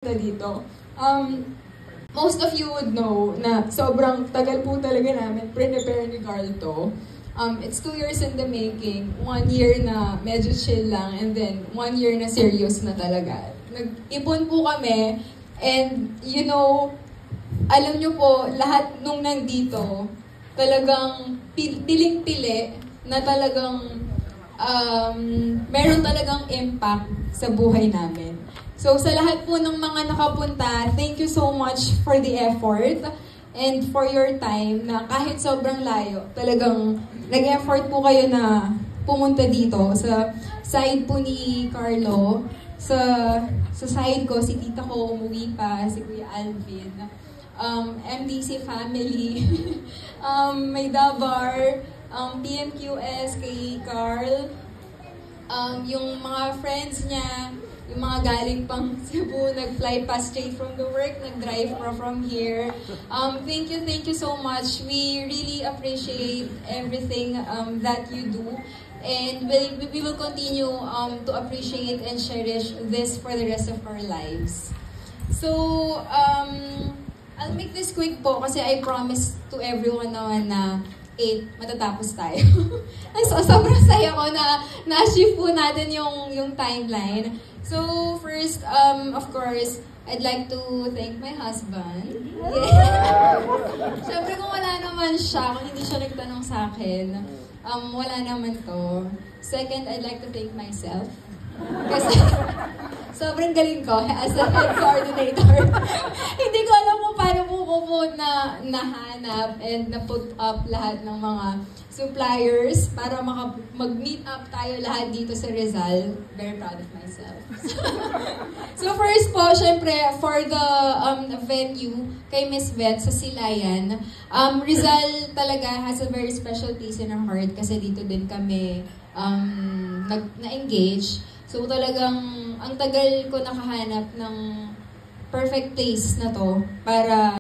Dito. Most of you would know na sobrang tagal po talaga namin prepare ni Carl to. It's 2 years in the making. 1 year na medyo chill lang and then 1 year na serious na talaga. Nag-ipon po kami and you know, alam nyo po, lahat nung nandito, talagang piling-pili na talagang meron talagang impact sa buhay namin. So sa lahat po ng mga nakapunta, thank you so much for the effort and for your time na kahit sobrang layo, talagang nag-effort po kayo na pumunta dito. Sa side po ni Carlo, sa side ko, si tita ko umuwi pa, si Kuya Alvin, MDC family, may Dabar, PMQS kay Carl, yung mga friends niya, yung mga galing pang Cebu, nag-fly pa straight from the work, nag-drive from here. Thank you so much. We really appreciate everything that you do. And we will continue to appreciate and cherish this for the rest of our lives. So, I'll make this quick po kasi I promised to everyone naman na 8, matatapos tayo. So, sobrang saya ko na na-achieve po natin yung timeline. So, first, of course, I'd like to thank my husband. Yeah. Siyempre, kung wala naman siya, kung hindi siya nagtanong sa akin, wala naman to. Second, I'd like to thank myself. Kasi, sobrang galing ko as a head coordinator. Hindi ko alam kung paano po nahanap and na-put up lahat ng mga suppliers para mag-meet up tayo lahat dito sa Rizal. Very proud of myself. So first po, syempre, for the venue kay Miss Vet sa Silayan, Rizal talaga has a very special place in our heart kasi dito din kami na-engage. So talagang ang tagal ko nakahanap ng perfect place na to para